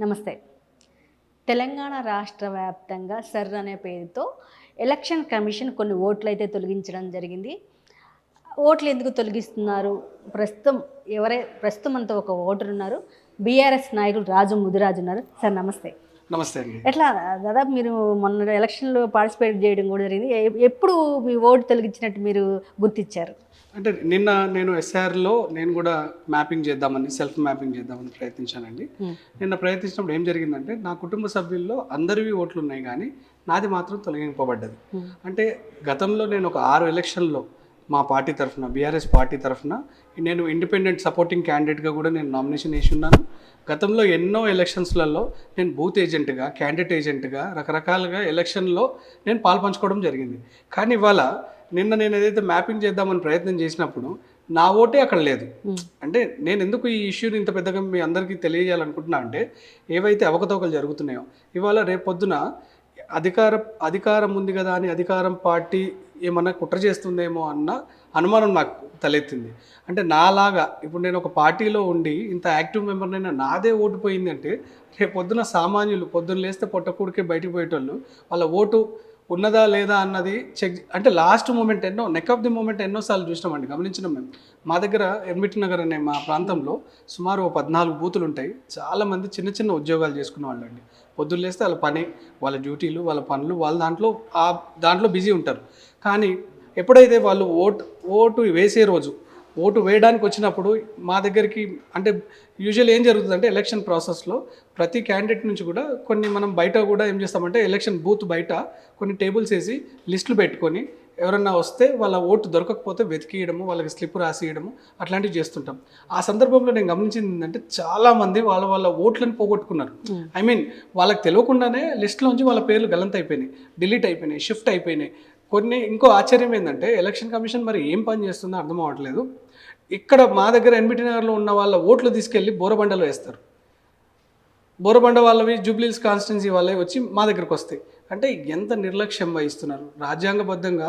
నమస్తే. తెలంగాణ రాష్ట్ర వ్యాప్తంగా సర్ అనే పేరుతో ఎలక్షన్ కమిషన్ కొన్ని ఓట్లయితే తొలగించడం జరిగింది. ఓట్లు ఎందుకు తొలగిస్తున్నారు? ప్రస్తుతం అంతా ఒక ఓటర్ ఉన్నారు. బీఆర్ఎస్ నాయకులు రాజు ముదిరాజు ఉన్నారు. సార్ నమస్తే. నమస్తే అండి. ఎట్లా దాదాపు మీరు మొన్న ఎలక్షన్‌లో పార్టిసిపేట్ చేయడం కూడా జరిగింది. ఎప్పుడు మీ ఓటు తొలగించినట్టు మీరు గుర్తించారు? అంటే నిన్న నేను ఎస్ఆర్‌లో నేను కూడా సెల్ఫ్ మ్యాపింగ్ చేద్దామని ప్రయత్నించానండి. నిన్న ప్రయత్నించినప్పుడు ఏం జరిగిందంటే నా కుటుంబ సభ్యుల్లో అందరివి ఓట్లు ఉన్నాయి కానీ నాది మాత్రం తొలగింపబడ్డది. అంటే గతంలో నేను ఒక 6 ఎలక్షన్‌లో మా పార్టీ తరఫున బీఆర్ఎస్ పార్టీ తరఫున నేను ఇండిపెండెంట్ సపోర్టింగ్ క్యాండిడేట్గా కూడా నేను నామినేషన్ వేసి ఉన్నాను. గతంలో ఎన్నో ఎలక్షన్స్లలో నేను బూత్ ఏజెంట్గా, క్యాండిడేట్ ఏజెంట్గా రకరకాలుగా ఎలక్షన్లో నేను పాల్పంచుకోవడం జరిగింది. కానీ ఇవాళ నిన్న నేను ఏదైతే మ్యాపింగ్ చేద్దామని ప్రయత్నం చేసినప్పుడు నా ఓటే అక్కడ లేదు. అంటే నేను ఎందుకు ఈ ఇష్యూని ఇంత పెద్దగా మీ అందరికీ తెలియజేయాలనుకుంటున్నా అంటే ఏవైతే అవకతవకలు జరుగుతున్నాయో ఇవాళ రేపొద్దున అధికారం ఉంది కదా అని అధికారం పార్టీ ఏమన్నా కుట్ర చేస్తుందేమో అన్న అనుమానం నాకు తలెత్తింది. అంటే నాలాగా ఇప్పుడు నేను ఒక పార్టీలో ఉండి ఇంత యాక్టివ్ మెంబర్నైనా నాదే ఓటు పోయింది అంటే రేపు పొద్దున సామాన్యులు పొద్దున్న లేస్తే పొట్టకూడికే బయటకు పోయేటోళ్ళు వాళ్ళ ఓటు ఉన్నదా లేదా అన్నది చెక్ అంటే last moment neck of the moment ఎన్నోసార్లు చూసినామండి, గమనించినాం మేము. మా దగ్గర ఎర్మిట్ నగర్ అనే మా ప్రాంతంలో సుమారు 14 బూతులు ఉంటాయి. చాలామంది చిన్న చిన్న ఉద్యోగాలు చేసుకునే వాళ్ళు అండి. పొద్దున్న లేస్తే వాళ్ళ పని, వాళ్ళ డ్యూటీలు, వాళ్ళ పనులు, వాళ్ళ దాంట్లో బిజీ ఉంటారు. కానీ ఎప్పుడైతే వాళ్ళు ఓటు వేసే రోజు ఓటు వేయడానికి వచ్చినప్పుడు మా దగ్గరికి అంటే యూజువల్ ఏం జరుగుతుందంటే ఎలక్షన్ ప్రాసెస్లో ప్రతి క్యాండిడేట్ నుంచి కూడా కొన్ని మనం బయట కూడా ఏం చేస్తామంటే ఎలక్షన్ బూత్ బయట కొన్ని టేబుల్స్ వేసి లిస్టులు పెట్టుకొని ఎవరన్నా వస్తే వాళ్ళ ఓటు దొరకకపోతే వెతికియడము, వాళ్ళకి స్లిప్ రాసియడము అట్లాంటివి చేస్తుంటాం. ఆ సందర్భంలో నేను గమనించింది ఏంటంటే చాలామంది వాళ్ళ ఓట్లను పోగొట్టుకున్నారు. ఐ మీన్ వాళ్ళకి తెలియకుండానే లిస్టులోంచి వాళ్ళ పేర్లు గల్లంత అయిపోయినాయి, డిలీట్ అయిపోయినాయి, షిఫ్ట్ అయిపోయినాయి. ఇంకో ఆశ్చర్యం ఏంటంటే ఎలక్షన్ కమిషన్ మరి ఏం పని చేస్తుందో అర్థం అవ్వట్లేదు. ఇక్కడ మా దగ్గర ఎన్బిటి నగర్లో ఉన్న వాళ్ళ ఓట్లు తీసుకెళ్ళి బోరబండలో వేస్తారు. బోరబండ వాళ్ళవి జూబ్లీహిల్స్ కాన్స్టిట్యున్సీ వాళ్ళవి వచ్చి మా దగ్గరకు వస్తాయి. అంటే ఎంత నిర్లక్ష్యం వహిస్తున్నారు. రాజ్యాంగబద్ధంగా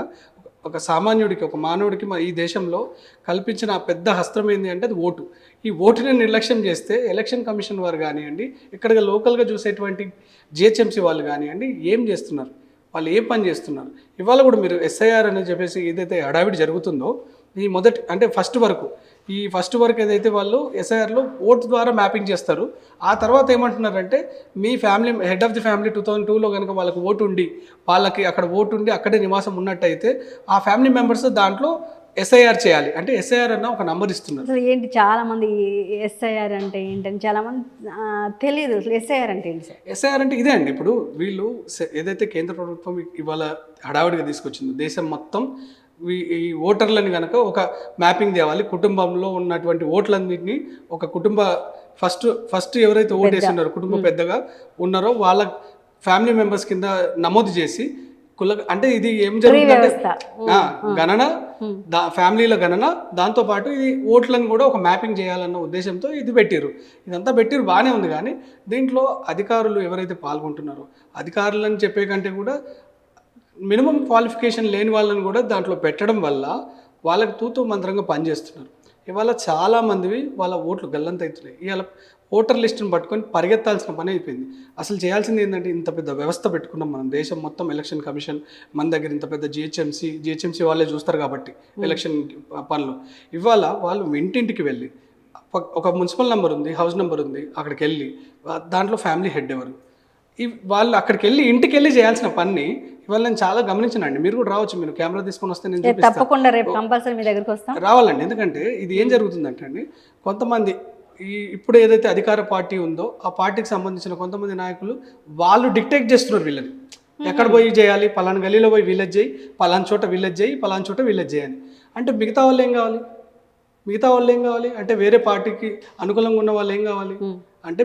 ఒక సామాన్యుడికి, ఒక మానవుడికి ఈ దేశంలో కల్పించిన పెద్ద హస్తం ఏంటి అంటే అది ఓటు. ఈ ఓటుని నిర్లక్ష్యం చేస్తే ఎలక్షన్ కమిషన్ వారు కానివ్వండి, ఇక్కడ లోకల్గా చూసేటువంటి జిహెచ్ఎంసీ వాళ్ళు కానివ్వండి ఏం చేస్తున్నారు, వాళ్ళు ఏం పని చేస్తున్నారు. ఇవాళ కూడా మీరు ఎస్ఐఆర్ అని చెప్పేసి ఏదైతే హడావిడి జరుగుతుందో ఈ ఫస్ట్ వరకు ఏదైతే వాళ్ళు ఎస్ఐఆర్లో ఓటు ద్వారా మ్యాపింగ్ చేస్తారు. ఆ తర్వాత ఏమంటున్నారంటే మీ family head of the family 2002లో కనుక వాళ్ళకి ఓటు ఉండి వాళ్ళకి అక్కడ ఓటు ఉండి అక్కడే నివాసం ఉన్నట్టయితే ఆ ఫ్యామిలీ మెంబర్స్ దాంట్లో ఎస్ఐఆర్ చేయాలి. అంటే ఎస్ఐఆర్ అన్న ఒక నంబర్ ఇస్తున్నారు. అసలు ఏంటి చాలామంది ఎస్ఐఆర్ అంటే ఏంటని చాలామంది తెలియదు. అసలు ఎస్ఐఆర్ అంటే ఏంటి సార్? ఎస్ఐఆర్ అంటే ఇదే అండి. ఇప్పుడు వీళ్ళు ఏదైతే కేంద్ర ప్రభుత్వం ఇవాళ హడావుడిగా తీసుకొచ్చిందో దేశం మొత్తం ఈ ఓటర్లని కనుక ఒక మ్యాపింగ్ తేవాలి. కుటుంబంలో ఉన్నటువంటి ఓట్లన్నింటినీ ఒక ఫస్ట్ ఎవరైతే ఓటు వేస్తున్నారో కుటుంబ పెద్దగా ఉన్నారో వాళ్ళ ఫ్యామిలీ మెంబర్స్ కింద నమోదు చేసి అంటే ఇది ఏం జరుగుతుందంటే గణన, ఫ్యామిలీల గణన, దాంతోపాటు ఇది ఓట్లను కూడా ఒక మ్యాపింగ్ చేయాలన్న ఉద్దేశంతో ఇది పెట్టిరు. ఇదంతా పెట్టిరు బాగానే ఉంది. కానీ దీంట్లో అధికారులు ఎవరైతే పాల్గొంటున్నారో అధికారులని చెప్పే కంటే కూడా మినిమం క్వాలిఫికేషన్ లేని వాళ్ళని కూడా దాంట్లో పెట్టడం వల్ల వాళ్ళకి తూతూ మంత్రంగా పనిచేస్తున్నారు. ఇవాళ చాలామందివి వాళ్ళ ఓట్లు గల్లంత అవుతున్నాయి. ఇవాళ ఓటర్ లిస్టును పట్టుకొని పరిగెత్తాల్సిన పని అయిపోయింది. అసలు చేయాల్సింది ఏంటంటే ఇంత పెద్ద వ్యవస్థ పెట్టుకున్నాం మనం, దేశం మొత్తం ఎలక్షన్ కమిషన్ మన దగ్గర ఇంత పెద్ద జిహెచ్ఎంసీ వాళ్ళే చూస్తారు కాబట్టి ఎలక్షన్ పనులు. ఇవాళ వాళ్ళు ఇంటింటికి వెళ్ళి ఒక మున్సిపల్ నెంబర్ ఉంది, హౌస్ నెంబర్ ఉంది, అక్కడికి వెళ్ళి దాంట్లో ఫ్యామిలీ హెడ్ ఎవరు వాళ్ళు అక్కడికి వెళ్ళి ఇంటికి వెళ్ళి చేయాల్సిన పని ఇవాళ నేను చాలా గమనించానండి. మీరు కూడా రావచ్చు, మీరు కెమెరా తీసుకొని వస్తే నేను తప్పకుండా రేపు కంపల్సరీ మీ దగ్గరికి వస్తాం, రావాలండి. ఎందుకంటే ఇది ఏం జరుగుతుందంటే అండి, కొంతమంది ఇప్పుడు ఏదైతే అధికార పార్టీ ఉందో ఆ పార్టీకి సంబంధించిన కొంతమంది నాయకులు వాళ్ళు డిక్టేట్ చేస్తున్నారు వీళ్ళని. ఎక్కడ పోయి చేయాలి, పలానా గలీలో పోయి విలేజ్ చేయి, పలానా చోట విలేజ్ చేయి, పలానా చోట విలేజ్ చేయాలి. అంటే మిగతా వాళ్ళు ఏం కావాలి అంటే వేరే పార్టీకి అనుకూలంగా ఉన్న వాళ్ళు ఏం కావాలి అంటే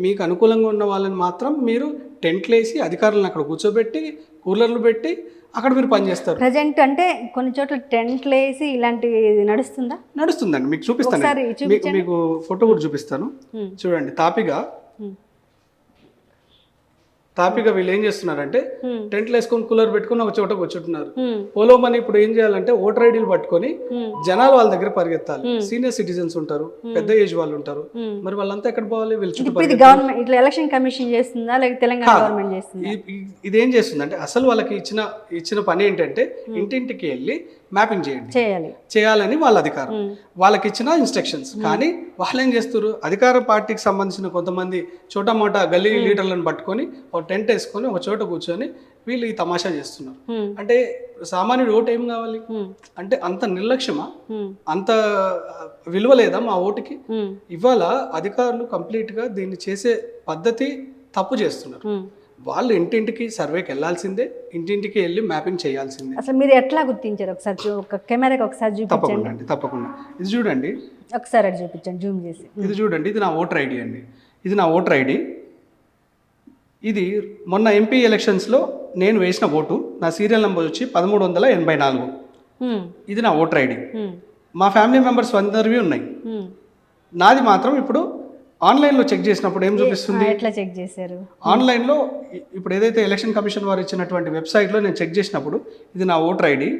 మీకు అనుకూలంగా ఉన్న వాళ్ళని మాత్రం మీరు టెంట్లు వేసి అధికారులను అక్కడ కూర్చోబెట్టి కూలర్లు పెట్టి అక్కడ మీరు పనిచేస్తారు. ప్రజెంట్ అంటే కొన్ని చోట్ల టెంట్లు వేసి ఇలాంటివి నడుస్తుందండి. మీకు చూపిస్తాను, మీకు ఫోటో కూడా చూపిస్తాను. చూడండి, తాపిగా తాపిగా వీళ్ళు ఏం చేస్తున్నారంటే టెంట్లు వేసుకొని కూలర్ పెట్టుకొని ఒక చోట కూర్చుంటున్నారు. పోలో మనీ ఇప్పుడు ఏం చేయాలంటే ఓటర్ ఐడీలు పట్టుకొని జనాలు వాళ్ళ దగ్గర పరిగెత్తాలి. సీనియర్ సిటిజన్స్ ఉంటారు, పెద్ద ఏజ్ వాళ్ళు ఉంటారు, మరి వాళ్ళంతా ఎక్కడ పోవాలి? వీళ్ళు చుట్టూ ఇది గవర్నమెంట్ ఇట్లా ఎలక్షన్ కమిషన్ చేస్తుందా లేక తెలంగాణ గవర్నమెంట్ చేస్తుందా? ఇదేం చేస్తుందంటే అసలు వాళ్ళకి ఇచ్చిన పని ఏంటంటే ఇంటింటికి వెళ్ళి మ్యాపింగ్ చేయాలని వాళ్ళ అధికారం, వాళ్ళకి ఇచ్చిన ఇన్స్ట్రక్షన్స్. కానీ వాళ్ళు ఏం చేస్తారు, అధికార పార్టీకి సంబంధించిన కొంతమంది చోటా మోటా గల్లీ లీడర్లను పట్టుకొని ఒక టెంట్ వేసుకొని ఒక చోట కూర్చొని వీళ్ళు ఈ తమాషా చేస్తున్నారు. అంటే సామాన్యుడు ఓటు ఏం కావాలి అంటే అంత నిర్లక్ష్యమా, అంత విలువ లేదా మా ఓటుకి? ఇవాళ అధికారులు కంప్లీట్ గా దీన్ని చేసే పద్ధతి తప్పు చేస్తున్నారు. వాళ్ళు ఇంటింటికి సర్వేకి వెళ్ళాల్సిందే, ఇంటింటికి వెళ్ళి మ్యాపింగ్ చేయాల్సిందే. అసలు మీరు ఎట్లా గుర్తించారు? ఒకసారి ఒక కెమెరాకి ఒకసారి చూపించండి. తప్పకుండా ఇది చూడండి, ఒకసారి అది చూపించండి జూమ్ చేసి. ఇది చూడండి, ఇది నా ఓటర్ ఐడి అండి. ఇది నా ఓటర్ ఐడి. ఇది మొన్న ఎంపీ ఎలక్షన్స్లో నేను వేసిన ఓటు. నా సీరియల్ నెంబర్ వచ్చి 1384. ఇది నా ఓటర్ ఐడి. మా ఫ్యామిలీ మెంబర్స్ అందరివి ఉన్నాయి. నాది మాత్రం ఇప్పుడు ఆన్లైన్లో చెక్ చేసినప్పుడు ఏం చూపిస్తుంది? ఎట్లా చెక్ చేశారు? ఆన్లైన్లో ఇప్పుడు ఏదైతే ఎలక్షన్ కమిషన్ వారు ఇచ్చినటువంటి వెబ్సైట్లో నేను చెక్ చేసినప్పుడు ఇది నా ఓటర్ ఐడి.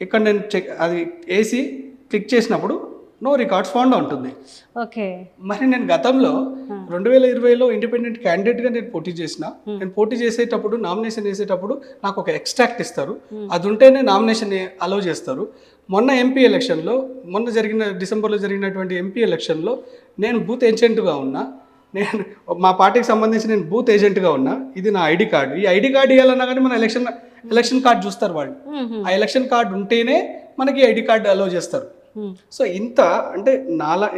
ఇక్కడ నేను అది వేసి క్లిక్ చేసినప్పుడు నో రికార్డ్స్ ఫౌండ్ ఉంటుంది. ఓకే. మరి నేను గతంలో 2020లో ఇండిపెండెంట్ క్యాండిడేట్గా నేను పోటీ చేసిన. నేను పోటీ చేసేటప్పుడు నామినేషన్ వేసేటప్పుడు నాకు ఒక ఎక్స్ట్రాక్ట్ ఇస్తారు, అది ఉంటేనే నామినేషన్ అలౌ చేస్తారు. మొన్న ఎంపీ ఎలక్షన్లో, డిసెంబర్లో జరిగినటువంటి ఎంపీ ఎలక్షన్లో నేను బూత్ ఏజెంట్గా ఉన్నా. మా పార్టీకి సంబంధించి నేను బూత్ ఏజెంట్గా ఉన్నా. ఇది నా ఐడి కార్డు. ఈ ఐడి కార్డు ఇవ్వాలన్నా కానీ మన ఎలక్షన్ కార్డు చూస్తారు వాళ్ళు. ఆ ఎలక్షన్ కార్డు ఉంటేనే మనకి ఐడి కార్డు అలౌ చేస్తారు. సో ఇంత అంటే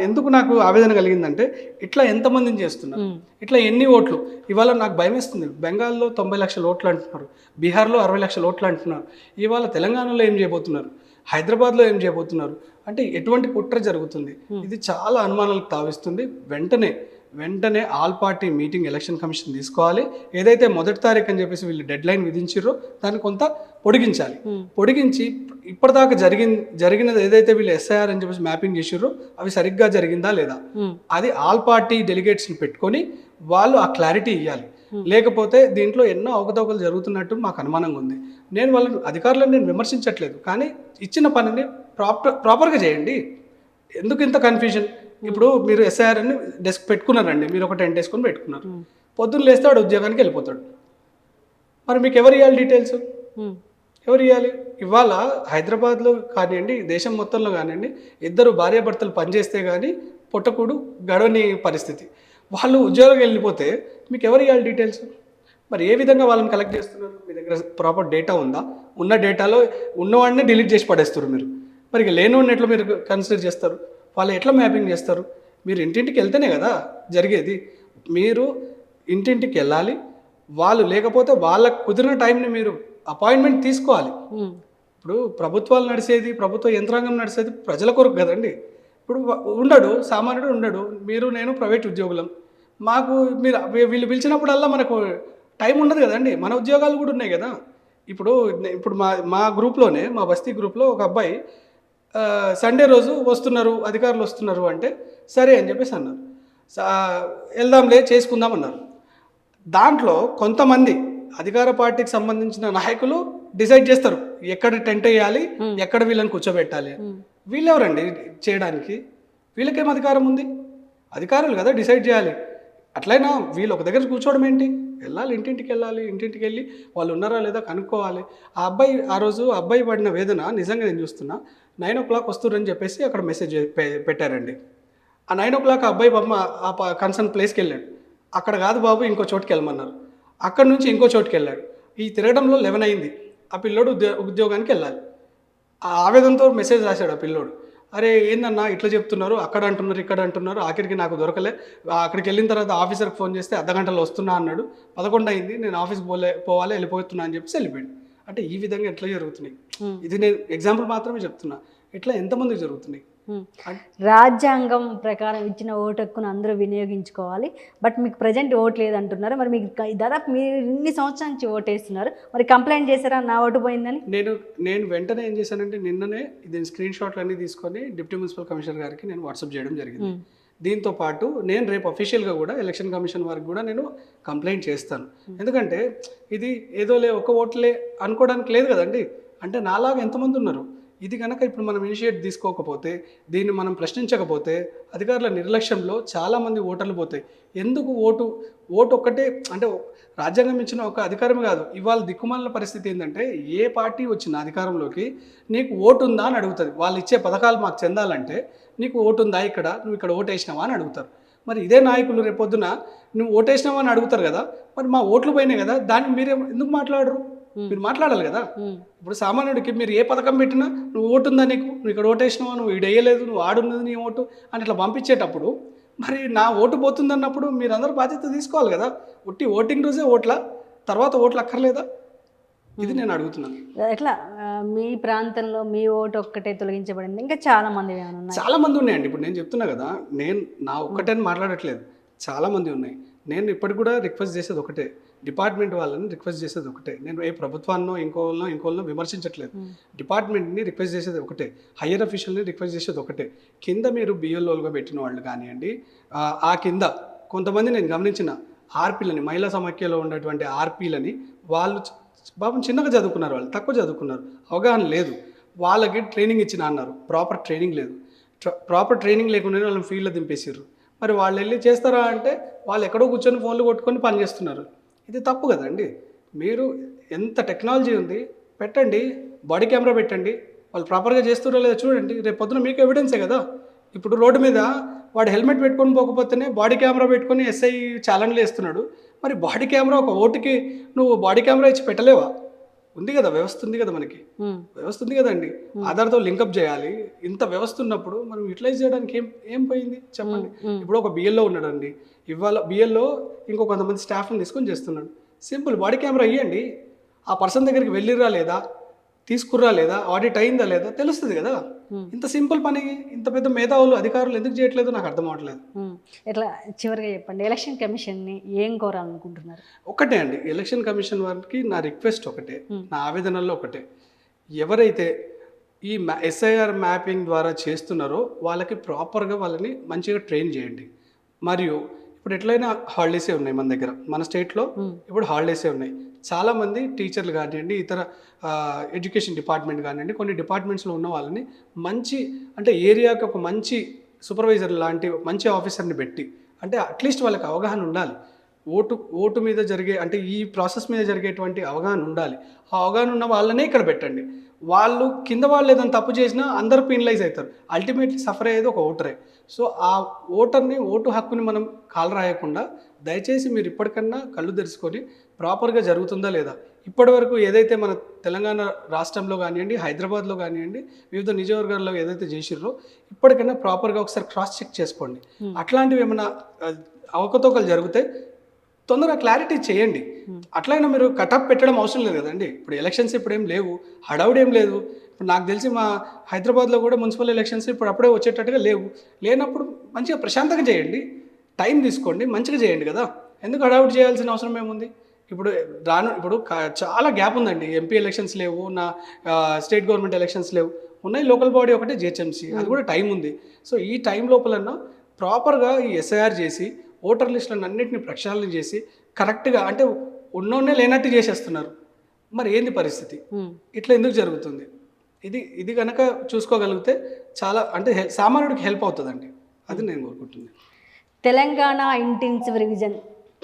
ఎందుకు నాకు ఆవేదన కలిగిందంటే ఇట్లా ఎంతమందిని చేస్తున్నారు, ఇట్లా ఎన్ని ఓట్లు. ఇవాళ నాకు భయం వేస్తుంది. బెంగాల్లో 90 లక్షల ఓట్లు అంటున్నారు, బీహార్లో 60 లక్షల ఓట్లు అంటున్నారు. ఇవాళ తెలంగాణలో ఏం చేయబోతున్నారు, హైదరాబాద్లో ఏం చేయబోతున్నారు అంటే ఎటువంటి కుట్ర జరుగుతుంది? ఇది చాలా అనుమానాలకు తావిస్తుంది. వెంటనే all party meeting election commission తీసుకోవాలి. ఏదైతే 1వ తారీఖు అని చెప్పేసి వీళ్ళు డెడ్ లైన్ విధించారో దాన్ని కొంత పొడిగించి ఇప్పటిదాకా జరిగినది ఏదైతే వీళ్ళు ఎస్ఐఆర్ అని చెప్పేసి మ్యాపింగ్ చేసారో అవి సరిగ్గా జరిగిందా లేదా, అది ఆల్ పార్టీ డెలిగేట్స్ని పెట్టుకొని వాళ్ళు ఆ క్లారిటీ ఇవ్వాలి. లేకపోతే దీంట్లో ఎన్నో అవకతవకలు జరుగుతున్నట్టు మాకు అనుమానంగా ఉంది. నేను అధికారులను నేను విమర్శించట్లేదు, కానీ ఇచ్చిన పనిని ప్రాపర్గా చేయండి. ఎందుకు ఇంత కన్ఫ్యూజన్? ఇప్పుడు మీరు ఎస్ఐఆర్ అని డెస్క్ పెట్టుకున్నారండి, మీరు ఒక టెంట్ వేసుకొని పెట్టుకున్నారు. పొద్దున్న లేస్తే వాడు ఉద్యోగానికి వెళ్ళిపోతాడు. మరి మీకు ఎవరు ఇవ్వాలి డీటెయిల్స్? ఎవరు ఇవ్వాలి? ఇవాళ హైదరాబాద్లో కానివ్వండి, దేశం మొత్తంలో కానివ్వండి, ఇద్దరు భార్యాభర్తలు పనిచేస్తే కానీ పొట్టకూడు గడవని పరిస్థితి. వాళ్ళు ఉద్యోగం వెళ్ళిపోతే మీకు ఎవరు ఇవ్వాలి డీటెయిల్స్? మరి ఏ విధంగా వాళ్ళని కలెక్ట్ చేస్తున్నారు? మీ దగ్గర ప్రాపర్ డేటా ఉందా? ఉన్న డేటాలో ఉన్నవాడిని డిలీట్ చేసి పడేస్తారు మీరు. మరి ఇక లేనివాడిని ఎట్లా మీరు కన్సిడర్ చేస్తారు? వాళ్ళు ఎట్లా మ్యాపింగ్ చేస్తారు? మీరు ఇంటింటికి వెళ్తేనే కదా జరిగేది. మీరు ఇంటింటికి వెళ్ళాలి. వాళ్ళు లేకపోతే వాళ్ళకు కుదిరిన టైంని మీరు అపాయింట్మెంట్ తీసుకోవాలి. ఇప్పుడు ప్రభుత్వ యంత్రాంగం నడిచేది ప్రజల కొరకు కదండి. ఇప్పుడు సామాన్యుడు ఉండడు, నేను ప్రైవేట్ ఉద్యోగులం. మాకు వీళ్ళు పిలిచినప్పుడల్లా మనకు టైం ఉండదు కదండి. మన ఉద్యోగాలు కూడా ఉన్నాయి కదా. ఇప్పుడు మా గ్రూప్లోనే, మా బస్తీ గ్రూప్లో ఒక అబ్బాయి సండే రోజు అధికారులు వస్తున్నారు అంటే సరే అని చెప్పేసి అన్నారు. వెళ్దాంలే చేసుకుందాం అన్నారు. దాంట్లో కొంతమంది అధికార పార్టీకి సంబంధించిన నాయకులు డిసైడ్ చేస్తారు ఎక్కడ టెంట్ వేయాలి, ఎక్కడ వీళ్ళని కూర్చోబెట్టాలి. వీళ్ళెవరండి చేయడానికి? వీళ్ళకేం అధికారం ఉంది? అధికారులు కదా డిసైడ్ చేయాలి. అట్లయినా వీళ్ళు ఒక దగ్గర కూర్చోవడం ఏంటి? ఇంటింటికి వెళ్ళి వాళ్ళు ఉన్నారా లేదా కనుక్కోవాలి. ఆ రోజు అబ్బాయి పడిన వేదన నిజంగా నేను చూస్తున్నా. 9 o'clock వస్తుర్రని చెప్పేసి అక్కడ మెసేజ్ పెట్టారండి. ఆ 9 o'clock ఆ అబ్బాయి బాబు ఆ కన్సర్న్ ప్లేస్కి వెళ్ళాడు. అక్కడ కాదు బాబు, ఇంకో చోటుకి వెళ్ళమన్నారు. అక్కడ నుంచి ఇంకో చోటుకి వెళ్ళాడు. ఈ తిరగడంలో 11 అయింది. ఆ పిల్లోడు ఉద్యోగానికి వెళ్ళాలి. ఆ ఆవేదనతో మెసేజ్ రాశాడు ఆ పిల్లోడు. అరే ఏందన్నా ఇట్లా చెప్తున్నారు, అక్కడ అంటున్నారు, ఇక్కడ అంటున్నారు, ఆఖరికి నాకు దొరకలే. అక్కడికి వెళ్ళిన తర్వాత ఆఫీసర్కి ఫోన్ చేస్తే అర్ధగంటలో వస్తున్నా అన్నాడు. 11 అయింది, నేను ఆఫీస్కి పోవాలి, వెళ్ళిపోతున్నా అని చెప్పేసి వెళ్ళిపోయాడు. అంటే ఈ విధంగా ఎట్లా జరుగుతున్నాయి? ఇది నేను ఎగ్జాంపుల్ మాత్రమే చెప్తున్నా. ఇట్లా ఎంతమందికి జరుగుతున్నాయి? రాజ్యాంగం ప్రకారం ఇచ్చిన ఓటు హక్కును అందరూ వినియోగించుకోవాలి. బట్ మీకు ప్రజెంట్ ఓటు లేదంటున్నారు. మరి మీకు దాదాపు మీరు ఇన్ని సంవత్సరాల నుంచి ఓటు వేస్తున్నారు, మరి కంప్లైంట్ చేశారా నా ఓటు పోయిందని? నేను వెంటనే ఏం చేశానంటే నిన్ననే దీని స్క్రీన్ షాట్లు అన్నీ తీసుకొని డిప్యూటీ మున్సిపల్ కమిషనర్ గారికి నేను వాట్సాప్ చేయడం జరిగింది. దీంతో పాటు నేను రేపు అఫీషియల్గా కూడా ఎలక్షన్ కమిషన్ వారికి కూడా నేను కంప్లైంట్ చేస్తాను. ఎందుకంటే ఇది ఏదోలే ఒక ఓట్లే అనుకోవడానికి లేదు కదండి. అంటే నాలాగా ఎంతమంది ఉన్నారు. ఇది కనుక ఇప్పుడు మనం ఇనిషియేట్ తీసుకోకపోతే, దీన్ని మనం ప్రశ్నించకపోతే అధికారుల నిర్లక్ష్యంలో చాలామంది ఓటర్లు పోతాయి. ఎందుకు ఓటు ఒక్కటే అంటే రాజ్యాంగం ఇచ్చిన ఒక అధికారం కాదు. ఇవాళ దిక్కుమాలిన పరిస్థితి ఏంటంటే ఏ పార్టీ వచ్చిన అధికారంలోకి నీకు ఓటు ఉందా అని అడుగుతుంది. వాళ్ళు ఇచ్చే పథకాలు మాకు చెందాలంటే నీకు ఓటు ఉందా, ఇక్కడ నువ్వు ఇక్కడ ఓటేసినావా అని అడుగుతారు. మరి ఇదే నాయకులు రేపొద్దున నువ్వు ఓటేసినావా అని అడుగుతారు కదా, మరి మా ఓట్లు పోయినాయి కదా, దాన్ని మీరే ఎందుకు మాట్లాడరు? మీరు మాట్లాడాలి కదా. ఇప్పుడు సామాన్యుడికి మీరు ఏ పథకం పెట్టినా నువ్వు ఓటు ఉందా, నువ్వు ఇక్కడ ఓటేసినావా, నువ్వు ఇక్కడ వేయలేదు, నువ్వు ఆడున్నది నీ ఓటు అని ఇట్లా పంపించేటప్పుడు మరి నా ఓటు పోతుందన్నప్పుడు మీరు అందరూ బాధ్యత తీసుకోవాలి కదా. ఓటింగ్ రోజే ఓట్ల, తర్వాత ఓట్లు అక్కర్లేదా? ఇది నేను అడుగుతున్నాను. ఎట్లా మీ ప్రాంతంలో మీ ఓటు ఒక్కటే తొలగించబడింది, ఇంకా చాలా మంది చాలా మంది ఉన్నాయండి. ఇప్పుడు నేను చెప్తున్నా కదా, నేను నా ఒక్కటే మాట్లాడట్లేదు, చాలా మంది ఉన్నాయి. నేను ఇప్పటికి కూడా రిక్వెస్ట్ చేసేది ఒకటే, డిపార్ట్మెంట్ వాళ్ళని రిక్వెస్ట్ చేసేది ఒకటే. నేను ఏ ప్రభుత్వాన్నో ఇంకోళ్ళనో విమర్శించట్లేదు. డిపార్ట్మెంట్ని రిక్వెస్ట్ చేసేది ఒకటే, హయ్యర్ అఫీషియల్ని రిక్వెస్ట్ చేసేది ఒకటే. కింద మీరు బిఎల్ఓలుగా పెట్టిన వాళ్ళు కానివ్వండి, ఆ కింద కొంతమంది నేను గమనించిన ఆర్పీలని, మహిళా సమాఖ్యలో ఉన్నటువంటి ఆర్పీలని, వాళ్ళు పాపం చిన్నగా చదువుకున్నారు, వాళ్ళు తక్కువ చదువుకున్నారు, అవగాహన లేదు. వాళ్ళకి ట్రైనింగ్ ఇచ్చిన అన్నారు, ప్రాపర్ ట్రైనింగ్ లేదు. ప్రాపర్ ట్రైనింగ్ లేకుండానే వాళ్ళని ఫీల్డ్లో దింపేసారు. మరి వాళ్ళు వెళ్ళి చేస్తారా అంటే వాళ్ళు ఎక్కడో కూర్చొని ఫోన్లు కొట్టుకొని పని చేస్తున్నారు. ఇది తప్పు కదండి. మీరు ఎంత టెక్నాలజీ ఉంది పెట్టండి, బాడీ కెమెరా పెట్టండి, వాళ్ళు ప్రాపర్గా చేస్తున్నారో లేదో చూడండి. రేపు పొద్దున మీకు ఎవిడెన్సే కదా. ఇప్పుడు రోడ్డు మీద వాడు హెల్మెట్ పెట్టుకొని పోకపోతేనే బాడీ కెమెరా పెట్టుకొని ఎస్ఐ ఛాలెంజ్లు వేస్తున్నాడు. మరి బాడీ కెమెరా ఒక ఓటుకి నువ్వు బాడీ కెమెరా ఇచ్చి పెట్టలేవా? ఉంది కదా, వ్యవస్థ ఉంది కదా, మనకి వ్యవస్థ ఉంది కదండి. ఆధార్తో లింకప్ చేయాలి. ఇంత వ్యవస్థ ఉన్నప్పుడు మనం యూటిలైజ్ చేయడానికి ఏం పోయింది చెప్పండి. ఇప్పుడు ఒక బిఎల్ఓ ఉన్నాడండి, ఇవాళ బిఎల్ఓ ఇంకో కొంతమంది స్టాఫ్ని తీసుకొని చేస్తున్నాడు. సింపుల్, బాడీ కెమెరా ఇవ్వండి, ఆ పర్సన్ దగ్గరికి వెళ్ళిరా లేదా, తీసుకుర్రా లేదా, ఆడిట్ అయిందా లేదా తెలుస్తుంది కదా. ఇంత సింపుల్ పని ఇంత పెద్ద మేధావులు అధికారులు ఎందుకు చేయట్లేదు నాకు అర్థం అవ్వట్లేదు. ఇట్లా చివరిగా చెప్పండి, ఎలక్షన్ కమిషన్ని ఏం కోరాలనుకుంటున్నారు? ఒకటే అండి, ఎలక్షన్ కమిషన్ వారికి నా రిక్వెస్ట్ ఒకటే, నా ఆవేదనల్లో ఒకటే, ఎవరైతే ఈ ఎస్ఐఆర్ మ్యాపింగ్ ద్వారా చేస్తున్నారో వాళ్ళకి ప్రాపర్గా వాళ్ళని మంచిగా ట్రైన్ చేయండి. మరియు ఇప్పుడు ఎట్లయినా హాలిడేసే ఉన్నాయి మన దగ్గర, మన స్టేట్లో ఇప్పుడు హాలిడేసే ఉన్నాయి. చాలామంది టీచర్లు కానివ్వండి, ఇతర ఎడ్యుకేషన్ డిపార్ట్మెంట్ కానివ్వండి, కొన్ని డిపార్ట్మెంట్స్లో ఉన్న వాళ్ళని మంచి అంటే ఏరియాకి ఒక మంచి సూపర్వైజర్ లాంటి మంచి ఆఫీసర్ని పెట్టి, అంటే అట్లీస్ట్ వాళ్ళకి అవగాహన ఉండాలి. ఓటు మీద జరిగే అంటే ఈ ప్రాసెస్ మీద జరిగేటువంటి అవగాహన ఉండాలి. ఆ అవగాహన ఉన్న వాళ్ళనే ఇక్కడ పెట్టండి. వాళ్ళు కింద వాళ్ళు ఏదైనా తప్పు చేసినా అందరూ పీనలైజ్ అవుతారు. అల్టిమేట్లీ సఫర్ అయ్యేది ఒక ఓటరే. సో ఆ ఓటు హక్కుని మనం కాలు రాయకుండా దయచేసి మీరు ఇప్పటికన్నా కళ్ళు తెరుచుకొని ప్రాపర్గా జరుగుతుందా లేదా, ఇప్పటి వరకు ఏదైతే మన తెలంగాణ రాష్ట్రంలో కానివ్వండి, హైదరాబాద్లో కానివ్వండి, వివిధ నియోజకవర్గాల్లో ఏదైతే చేసిర్రో ఇప్పటికైనా ప్రాపర్గా ఒకసారి క్రాస్ చెక్ చేసుకోండి. అట్లాంటివి ఏమైనా అవకతవకలు జరిగితే తొందరగా క్లారిటీ చేయండి. అట్లయినా మీరు కటప్ పెట్టడం అవసరం లేదు కదండి. ఇప్పుడు ఎలక్షన్స్ ఇప్పుడు ఏం లేవు, హడావుడి ఏం లేదు. ఇప్పుడు నాకు తెలిసి మా హైదరాబాద్లో కూడా మున్సిపల్ ఎలక్షన్స్ ఇప్పుడు అప్పుడే వచ్చేటట్టుగా లేనప్పుడు మంచిగా ప్రశాంతంగా చేయండి, టైం తీసుకోండి, మంచిగా చేయండి కదా. ఎందుకు హడావుడి చేయాల్సిన అవసరం ఏముంది? ఇప్పుడు చాలా గ్యాప్ ఉందండి. ఎంపీ ఎలక్షన్స్ లేవు, నా స్టేట్ గవర్నమెంట్ ఎలక్షన్స్ లేవు, ఉన్నాయి లోకల్ బాడీ ఒకటే జిహెచ్ఎంసీ, అది కూడా టైం ఉంది. సో ఈ టైం లోపలన్నా ప్రాపర్గా ఈ ఎస్ఐఆర్ చేసి ఓటర్ లిస్టులను అన్నింటినీ ప్రక్షాళన చేసి కరెక్ట్గా, అంటే ఉన్నోనే లేనట్టు చేసేస్తున్నారు. మరి ఏంది పరిస్థితి? ఇట్లా ఎందుకు జరుగుతుంది? ఇది కనుక చూసుకోగలిగితే చాలా అంటే సామాన్యుడికి హెల్ప్ అవుతుందండి. అది నేను కోరుకుంటున్నాను. తెలంగాణ ఇంటెన్సివ్ రివిజన్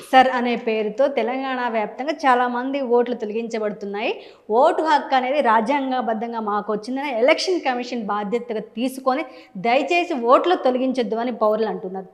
సర్ అనే పేరుతో తెలంగాణ వ్యాప్తంగా చాలామంది ఓట్లు తొలగించబడుతున్నాయి. ఓటు హక్కు అనేది రాజ్యాంగబద్ధంగా మాకు వచ్చిందని ఎలక్షన్ కమిషన్ బాధ్యతగా తీసుకొని దయచేసి ఓట్లు తొలగించొద్దు అని పౌరులు అంటున్నారు.